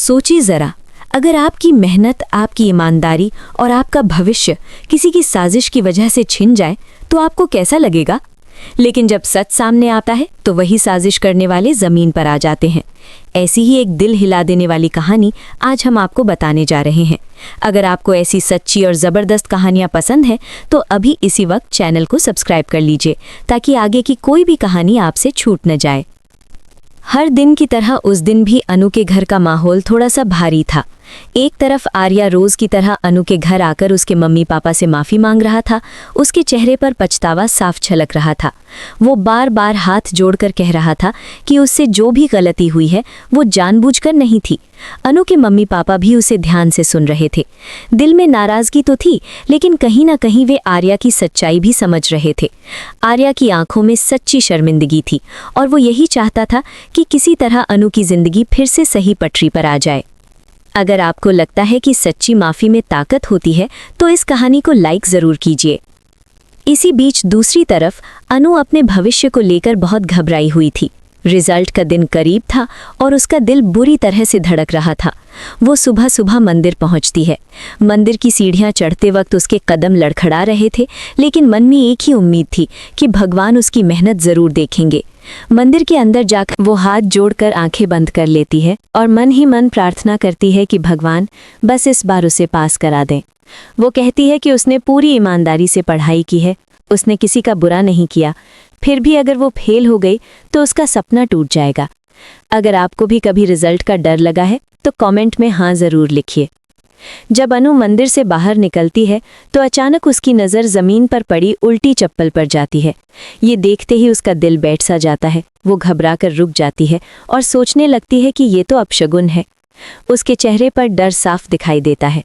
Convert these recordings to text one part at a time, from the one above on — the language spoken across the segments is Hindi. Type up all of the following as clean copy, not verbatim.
सोचिए ज़रा, अगर आपकी मेहनत, आपकी ईमानदारी और आपका भविष्य किसी की साजिश की वजह से छिन जाए तो आपको कैसा लगेगा। लेकिन जब सच सामने आता है तो वही साजिश करने वाले ज़मीन पर आ जाते हैं। ऐसी ही एक दिल हिला देने वाली कहानी आज हम आपको बताने जा रहे हैं। अगर आपको ऐसी सच्ची और ज़बरदस्त कहानियाँ पसंद हैं तो अभी इसी वक्त चैनल को सब्सक्राइब कर लीजिए ताकि आगे की कोई भी कहानी आपसे छूट न जाए। हर दिन की तरह उस दिन भी अनु के घर का माहौल थोड़ा सा भारी था। एक तरफ आर्या रोज की तरह अनु के घर आकर उसके मम्मी पापा से माफ़ी मांग रहा था। उसके चेहरे पर पछतावा साफ झलक रहा था। वो बार बार हाथ जोड़कर कह रहा था कि उससे जो भी गलती हुई है वो जानबूझकर नहीं थी। अनु के मम्मी पापा भी उसे ध्यान से सुन रहे थे। दिल में नाराज़गी तो थी, लेकिन कहीं ना कहीं वे आर्या की सच्चाई भी समझ रहे थे। आर्या की आंखों में सच्ची शर्मिंदगी थी और वो यही चाहता था कि किसी तरह अनु की ज़िंदगी फिर से सही पटरी पर आ जाए। अगर आपको लगता है कि सच्ची माफ़ी में ताकत होती है तो इस कहानी को लाइक ज़रूर कीजिए। इसी बीच दूसरी तरफ अनु अपने भविष्य को लेकर बहुत घबराई हुई थी। रिजल्ट का दिन करीब था और उसका दिल बुरी तरह से धड़क रहा था। वो सुबह सुबह मंदिर पहुंचती है। मंदिर की सीढ़ियां चढ़ते वक्त उसके कदम लड़खड़ा रहे थे, लेकिन मन में एक ही उम्मीद थी कि भगवान उसकी मेहनत ज़रूर देखेंगे। मंदिर के अंदर जाकर वो हाथ जोड़कर आंखें बंद कर लेती है और मन ही मन प्रार्थना करती है कि भगवान बस इस बार उसे पास करा दें। वो कहती है कि उसने पूरी ईमानदारी से पढ़ाई की है, उसने किसी का बुरा नहीं किया। फिर भी अगर वो फेल हो गई तो उसका सपना टूट जाएगा। अगर आपको भी कभी रिजल्ट का डर लगा है तो कमेंट में हाँ ज़रूर लिखिए। जब अनु मंदिर से बाहर निकलती है तो अचानक उसकी नज़र ज़मीन पर पड़ी उल्टी चप्पल पर जाती है। ये देखते ही उसका दिल बैठ सा जाता है। वो घबरा कर रुक जाती है और सोचने लगती है कि ये तो अपशगुन है। उसके चेहरे पर डर साफ दिखाई देता है।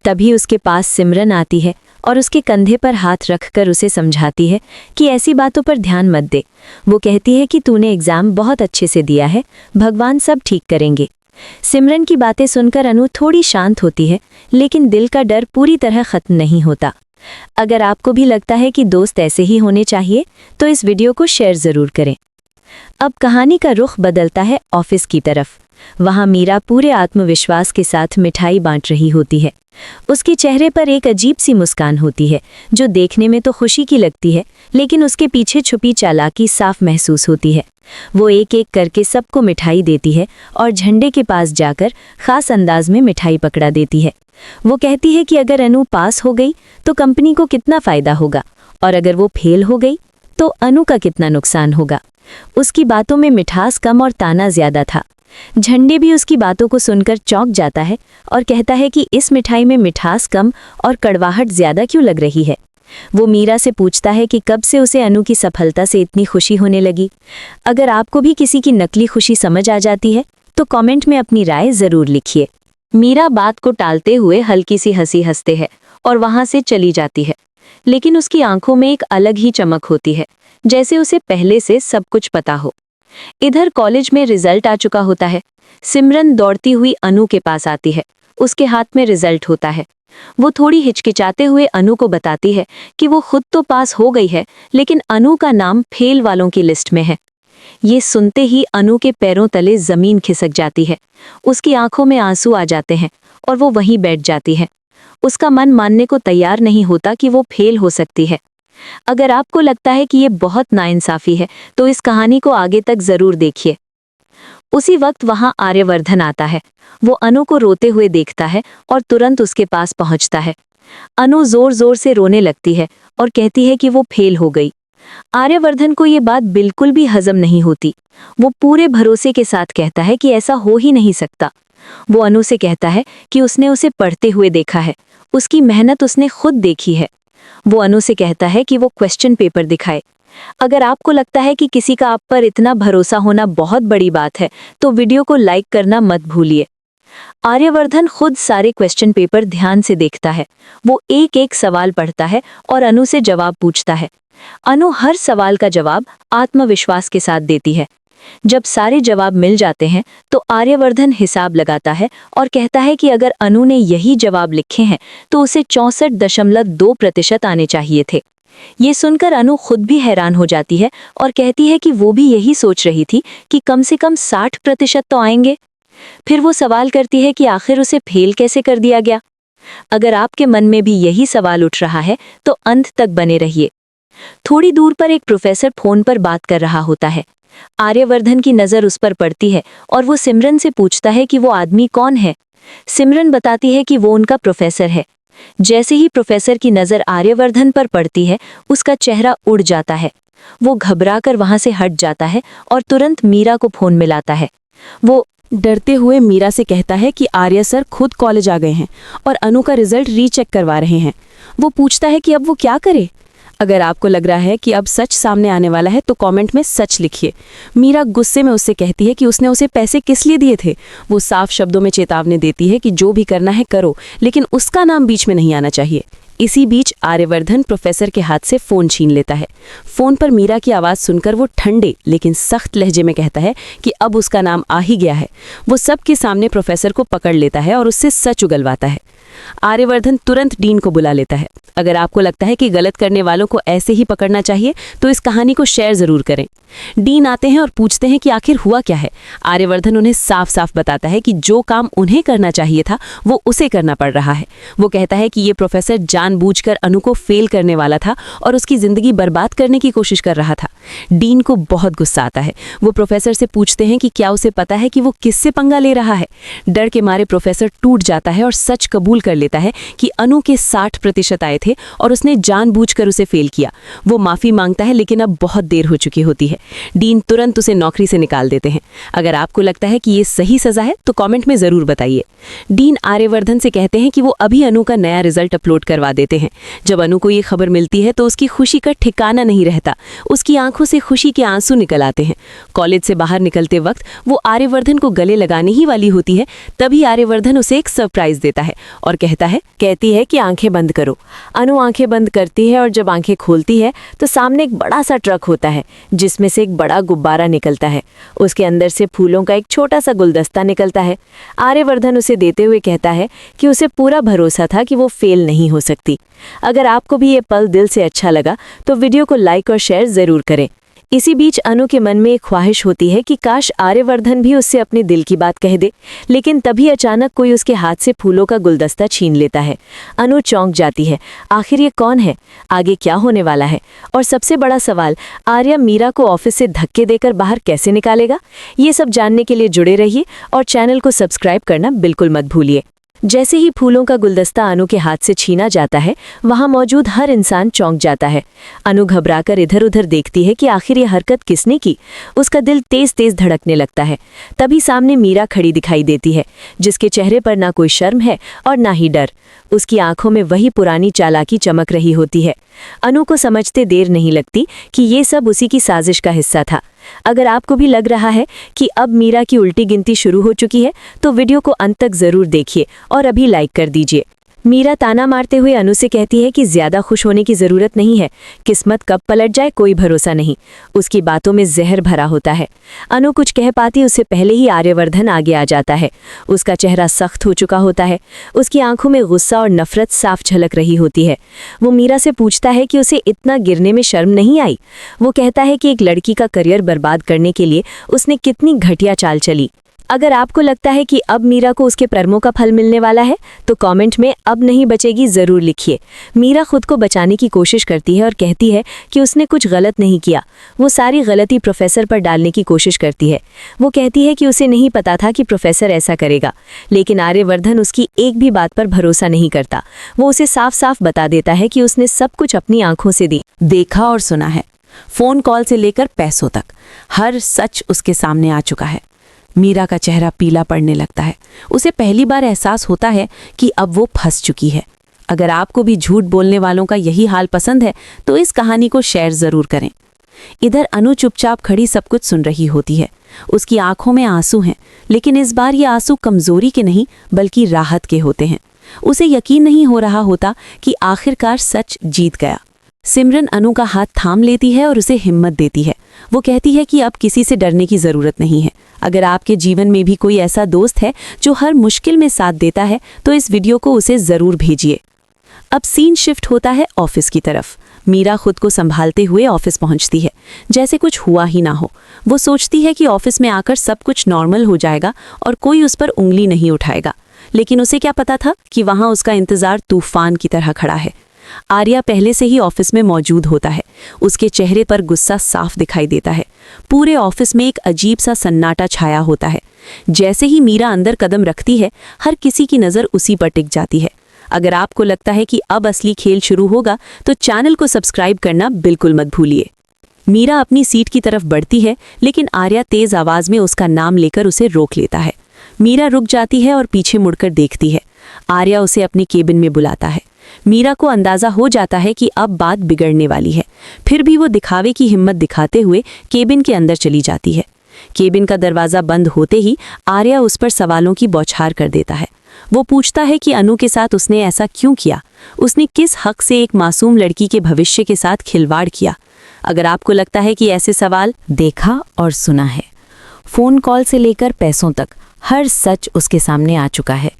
तभी उसके पास सिमरन आती है और उसके कंधे पर हाथ रखकर उसे समझाती है कि ऐसी बातों पर ध्यान मत दे। वो कहती है कि तूने एग्ज़ाम बहुत अच्छे से दिया है, भगवान सब ठीक करेंगे। सिमरन की बातें सुनकर अनु थोड़ी शांत होती है, लेकिन दिल का डर पूरी तरह ख़त्म नहीं होता। अगर आपको भी लगता है कि दोस्त ऐसे ही होने चाहिए तो इस वीडियो को शेयर ज़रूर करें। अब कहानी का रुख बदलता है ऑफिस की तरफ। वहाँ मीरा पूरे आत्मविश्वास के साथ मिठाई बांट रही होती है। उसके चेहरे पर एक अजीब सी मुस्कान होती है जो देखने में तो खुशी की लगती है, लेकिन उसके पीछे छुपी चालाकी साफ महसूस होती है। वो एक एक करके सबको मिठाई देती है और झंडे के पास जाकर खास अंदाज में मिठाई पकड़ा देती है। वो कहती है कि अगर अनु पास हो गई तो कंपनी को कितना फ़ायदा होगा और अगर वो फेल हो गई तो अनु का कितना नुकसान होगा। उसकी बातों में मिठास कम और ताना ज़्यादा था। झंडे भी उसकी बातों को सुनकर चौंक जाता है और कहता है कि इस मिठाई में मिठास कम और कड़वाहट ज़्यादा क्यों लग रही है। वो मीरा से पूछता है कि कब से उसे अनु की सफलता से इतनी खुशी होने लगी। अगर आपको भी किसी की नकली खुशी समझ आ जाती है तो कमेंट में अपनी राय ज़रूर लिखिए। मीरा बात को टालते हुए हल्की सी हंसी हंसते है और वहाँ से चली जाती है, लेकिन उसकी आंखों में एक अलग ही चमक होती है, जैसे उसे पहले से सब कुछ पता हो। इधर कॉलेज में रिजल्ट आ चुका होता है। सिमरन दौड़ती हुई अनु के पास आती है। उसके हाथ में रिजल्ट होता है। वो थोड़ी हिचकिचाते हुए अनु को बताती है कि वो खुद तो पास हो गई है, लेकिन अनु का नाम फेल वालों की लिस्ट में है। ये सुनते ही अनु के पैरों तले जमीन खिसक जाती है। उसकी आंखों में आंसू आ जाते हैं और वो वहीं बैठ जाती है। उसका मन मानने को तैयार नहीं होता कि वो फेल हो सकती है। अगर आपको लगता है कि ये बहुत नाइंसाफ़ी है तो इस कहानी को आगे तक ज़रूर देखिए। उसी वक्त वहाँ आर्यवर्धन आता है। वो अनु को रोते हुए देखता है और तुरंत उसके पास पहुँचता है। अनु ज़ोर ज़ोर से रोने लगती है और कहती है कि वो फेल हो गई। आर्यवर्धन को ये बात बिल्कुल भी हजम नहीं होती। वो पूरे भरोसे के साथ कहता है कि ऐसा हो ही नहीं सकता। वो अनु से कहता है कि उसने उसे पढ़ते हुए देखा है, उसकी मेहनत उसने खुद देखी है। वो अनु से कहता है कि वो क्वेश्चन पेपर दिखाए। अगर आपको लगता है कि किसी का आप पर इतना भरोसा होना बहुत बड़ी बात है तो वीडियो को लाइक करना मत भूलिए। आर्यवर्धन खुद सारे क्वेश्चन पेपर ध्यान से देखता है। वो एक एक सवाल पढ़ता है और अनु से जवाब पूछता है। अनु हर सवाल का जवाब आत्मविश्वास के साथ देती है। जब सारे जवाब मिल जाते हैं तो आर्यवर्धन हिसाब लगाता है और कहता है कि अगर अनु ने यही जवाब लिखे हैं तो उसे 64.2% आने चाहिए थे। ये सुनकर अनु खुद भी हैरान हो जाती है और कहती है कि वो भी यही सोच रही थी कि कम से कम 60% तो आएंगे। फिर वो सवाल करती है कि आखिर उसे फेल कैसे कर दिया गया। अगर आपके मन में भी यही सवाल उठ रहा है तो अंत तक बने रहिए। थोड़ी दूर पर एक प्रोफेसर फोन पर बात कर रहा होता है। आर्यवर्धन की नज़र उस पर पड़ती है और वो सिमरन से पूछता है कि वो आदमी कौन है। सिमरन बताती है कि वो उनका प्रोफेसर है। जैसे ही प्रोफेसर की नज़र आर्यवर्धन पर पड़ती है, उसका चेहरा उड़ जाता है। वो घबराकर वहां से हट जाता है और तुरंत मीरा को फोन मिलाता है। वो डरते हुए मीरा से कहता है कि आर्य सर खुद कॉलेज आ गए हैं और अनु का रिजल्ट रीचेक करवा रहे हैं। वो पूछता है कि अब वो क्या करे। अगर आपको लग रहा है कि अब सच सामने आने वाला है तो कमेंट में सच लिखिए। मीरा गुस्से में उससे कहती है कि उसने उसे पैसे किस लिए दिए थे। वो साफ शब्दों में चेतावनी देती है कि जो भी करना है करो, लेकिन उसका नाम बीच में नहीं आना चाहिए। इसी बीच आर्यवर्धन प्रोफेसर के हाथ से फोन छीन लेता है। फोन पर मीरा की आवाज़ सुनकर वो ठंडे लेकिन सख्त लहजे में कहता है कि अब उसका नाम आ ही गया है। वो सबके सामने प्रोफेसर को पकड़ लेता है और उससे सच उगलवाता है। आर्यवर्धन तुरंत डीन को बुला लेता है। अगर आपको लगता है कि गलत करने वालों को ऐसे ही पकड़ना चाहिए तो इस कहानी को शेयर ज़रूर करें। डीन आते हैं और पूछते हैं कि आखिर हुआ क्या है। आर्यवर्धन उन्हें साफ साफ बताता है कि जो काम उन्हें करना चाहिए था वो उसे करना पड़ रहा है। वो कहता है कि ये प्रोफेसर जानबूझकर अनु को फेल करने वाला था और उसकी ज़िंदगी बर्बाद करने की कोशिश कर रहा था। डीन को बहुत गुस्सा आता है। वो प्रोफेसर से पूछते हैं कि क्या उसे पता है कि वो किससे पंगा ले रहा है। डर के मारे प्रोफेसर टूट जाता है और सच कबूल कर लेता है कि अनु के 60% आए थे और उसने जानबूझकर उसे फेल किया। वो माफ़ी मांगता है लेकिन अब बहुत देर हो चुकी होती है। डीन तुरंत उसे नौकरी से निकाल देते हैं। अगर आपको लगता है कि ये सही सज़ा है तो कमेंट में ज़रूर बताइए। डीन आर्यवर्धन से कहते हैं कि वो अभी अनु का नया रिजल्ट अपलोड करवा देते हैं। जब अनु को ये खबर मिलती है तो उसकी खुशी का ठिकाना नहीं रहता। उसकी आंखों से खुशी के आंसू निकल आते हैं। कॉलेज से बाहर निकलते वक्त वो आर्यवर्धन को गले लगाने ही वाली होती है, तभी आर्यवर्धन उसे एक सरप्राइज देता है और कहती है कि आंखें बंद करो। अनु आंखें बंद करती है और जब आंखें खोलती है तो सामने एक बड़ा सा ट्रक होता है जिसमें से एक बड़ा गुब्बारा निकलता है। उसके अंदर से फूलों का एक छोटा सा गुलदस्ता निकलता है। आर्यवर्धन उसे देते हुए कहता है कि उसे पूरा भरोसा था कि वो फेल नहीं हो सकती। अगर आपको भी ये पल दिल से अच्छा लगा तो वीडियो को लाइक और शेयर ज़रूर करें। इसी बीच अनु के मन में एक ख्वाहिश होती है कि काश आर्यवर्धन भी उससे अपने दिल की बात कह दे, लेकिन तभी अचानक कोई उसके हाथ से फूलों का गुलदस्ता छीन लेता है। अनु चौंक जाती है। आखिर ये कौन है, आगे क्या होने वाला है, और सबसे बड़ा सवाल, आर्य मीरा को ऑफिस से धक्के देकर बाहर कैसे निकालेगा। ये सब जानने के लिए जुड़े रहिए और चैनल को सब्सक्राइब करना बिल्कुल मत भूलिए। जैसे ही फूलों का गुलदस्ता अनु के हाथ से छीना जाता है, वहां मौजूद हर इंसान चौंक जाता है। अनु घबराकर इधर उधर देखती है कि आखिर ये हरकत किसने की। उसका दिल तेज तेज धड़कने लगता है। तभी सामने मीरा खड़ी दिखाई देती है, जिसके चेहरे पर ना कोई शर्म है और ना ही डर। उसकी आंखों में वही पुरानी चालाकी चमक रही होती है। अनु को समझते देर नहीं लगती कि ये सब उसी की साजिश का हिस्सा था। अगर आपको भी लग रहा है कि अब मीरा की उल्टी गिनती शुरू हो चुकी है तो वीडियो को अंत तक ज़रूर देखिए और अभी लाइक कर दीजिए। मीरा ताना मारते हुए अनु से कहती है कि ज़्यादा खुश होने की ज़रूरत नहीं है, किस्मत कब पलट जाए कोई भरोसा नहीं। उसकी बातों में जहर भरा होता है। अनु कुछ कह पाती उससे पहले ही आर्यवर्धन आगे आ जाता है। उसका चेहरा सख्त हो चुका होता है। उसकी आंखों में गुस्सा और नफरत साफ झलक रही होती है। वो मीरा से पूछता है कि उसे इतना गिरने में शर्म नहीं आई। वो कहता है कि एक लड़की का करियर बर्बाद करने के लिए उसने कितनी घटिया चाल चली। अगर आपको लगता है कि अब मीरा को उसके कर्मों का फल मिलने वाला है तो कमेंट में अब नहीं बचेगी ज़रूर लिखिए। मीरा खुद को बचाने की कोशिश करती है और कहती है कि उसने कुछ गलत नहीं किया। वो सारी गलती प्रोफेसर पर डालने की कोशिश करती है। वो कहती है कि उसे नहीं पता था कि प्रोफेसर ऐसा करेगा, लेकिन आर्यवर्धन उसकी एक भी बात पर भरोसा नहीं करता। वो उसे साफ साफ बता देता है कि उसने सब कुछ अपनी आंखों से देखा और सुना है। फ़ोन कॉल से लेकर पैसों तक हर सच उसके सामने आ चुका है। मीरा का चेहरा पीला पड़ने लगता है। उसे पहली बार एहसास होता है कि अब वो फंस चुकी है। अगर आपको भी झूठ बोलने वालों का यही हाल पसंद है तो इस कहानी को शेयर ज़रूर करें। इधर अनु चुपचाप खड़ी सब कुछ सुन रही होती है। उसकी आंखों में आंसू हैं, लेकिन इस बार ये आंसू कमज़ोरी के नहीं बल्कि राहत के होते हैं। उसे यकीन नहीं हो रहा होता कि आखिरकार सच जीत गया। सिमरन अनु का हाथ थाम लेती है और उसे हिम्मत देती है। वो कहती है कि अब किसी से डरने की ज़रूरत नहीं है। अगर आपके जीवन में भी कोई ऐसा दोस्त है जो हर मुश्किल में साथ देता है तो इस वीडियो को उसे ज़रूर भेजिए। अब सीन शिफ्ट होता है ऑफिस की तरफ। मीरा खुद को संभालते हुए ऑफिस पहुंचती है, जैसे कुछ हुआ ही ना हो। वो सोचती है कि ऑफिस में आकर सब कुछ नॉर्मल हो जाएगा और कोई उस पर उंगली नहीं उठाएगा, लेकिन उसे क्या पता था कि वहां उसका इंतजार तूफान की तरह खड़ा है। आर्या पहले से ही ऑफिस में मौजूद होता है। उसके चेहरे पर गुस्सा साफ दिखाई देता है। पूरे ऑफिस में एक अजीब सा सन्नाटा छाया होता है। जैसे ही मीरा अंदर कदम रखती है, हर किसी की नज़र उसी पर टिक जाती है। अगर आपको लगता है कि अब असली खेल शुरू होगा तो चैनल को सब्सक्राइब करना बिल्कुल मत भूलिए। मीरा अपनी सीट की तरफ बढ़ती है, लेकिन आर्या तेज आवाज में उसका नाम लेकर उसे रोक लेता है। मीरा रुक जाती है और पीछे मुड़कर देखती है। आर्या उसे अपने केबिन में बुलाता है। मीरा को अंदाजा हो जाता है कि अब बात बिगड़ने वाली है। फिर भी वो दिखावे की हिम्मत दिखाते हुए केबिन के अंदर चली जाती है। केबिन का दरवाज़ा बंद होते ही आर्या उस पर सवालों की बौछार कर देता है। वो पूछता है कि अनु के साथ उसने ऐसा क्यों किया, उसने किस हक से एक मासूम लड़की के भविष्य के साथ खिलवाड़ किया। अगर आपको लगता है कि ऐसे सवाल देखा और सुना है, फ़ोन कॉल से लेकर पैसों तक हर सच उसके सामने आ चुका है।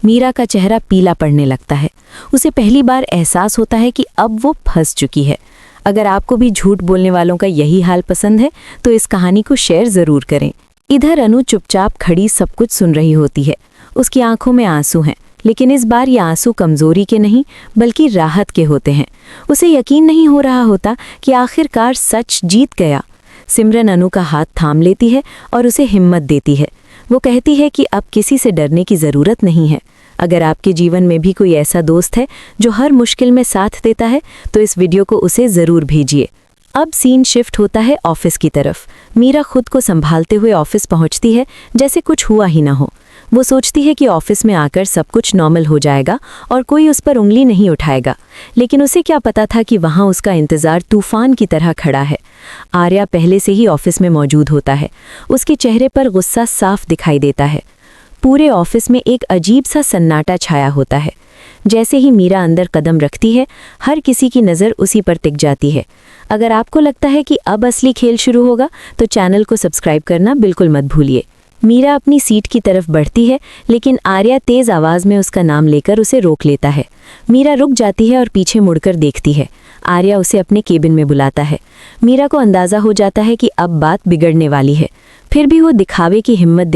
मीरा का चेहरा पीला पड़ने लगता है। उसे पहली बार एहसास होता है कि अब वो फंस चुकी है। अगर आपको भी झूठ बोलने वालों का यही हाल पसंद है तो इस कहानी को शेयर ज़रूर करें। इधर अनु चुपचाप खड़ी सब कुछ सुन रही होती है। उसकी आंखों में आंसू हैं, लेकिन इस बार ये आंसू कमज़ोरी के नहीं बल्कि राहत के होते हैं। उसे यकीन नहीं हो रहा होता कि आखिरकार सच जीत गया। सिमरन अनु का हाथ थाम लेती है और उसे हिम्मत देती है। वो कहती है कि अब किसी से डरने की ज़रूरत नहीं है। अगर आपके जीवन में भी कोई ऐसा दोस्त है जो हर मुश्किल में साथ देता है तो इस वीडियो को उसे ज़रूर भेजिए। अब सीन शिफ्ट होता है ऑफिस की तरफ। मीरा खुद को संभालते हुए ऑफिस पहुंचती है, जैसे कुछ हुआ ही ना हो। वो सोचती है कि ऑफिस में आकर सब कुछ नॉर्मल हो जाएगा और कोई उस पर उंगली नहीं उठाएगा, लेकिन उसे क्या पता था कि वहाँ उसका इंतज़ार तूफान की तरह खड़ा है। आर्या पहले से ही ऑफिस में मौजूद होता है। उसके चेहरे पर गुस्सा साफ दिखाई देता है। पूरे ऑफिस में एक अजीब सा सन्नाटा छाया होता है। जैसे ही मीरा अंदर कदम रखती है, हर किसी की नज़र उसी पर टिक जाती है। अगर आपको लगता है कि अब असली खेल शुरू होगा तो चैनल को सब्सक्राइब करना बिल्कुल मत भूलिए। मीरा अपनी सीट की तरफ बढ़ती है, लेकिन आर्या तेज़ आवाज़ में उसका नाम लेकर उसे रोक लेता है। मीरा रुक जाती है और पीछे मुड़कर देखती है। आर्या उसे अपने केबिन में बुलाता है। मीरा को अंदाज़ा हो जाता है कि अब बात बिगड़ने वाली है। फिर भी वो दिखावे की हिम्मत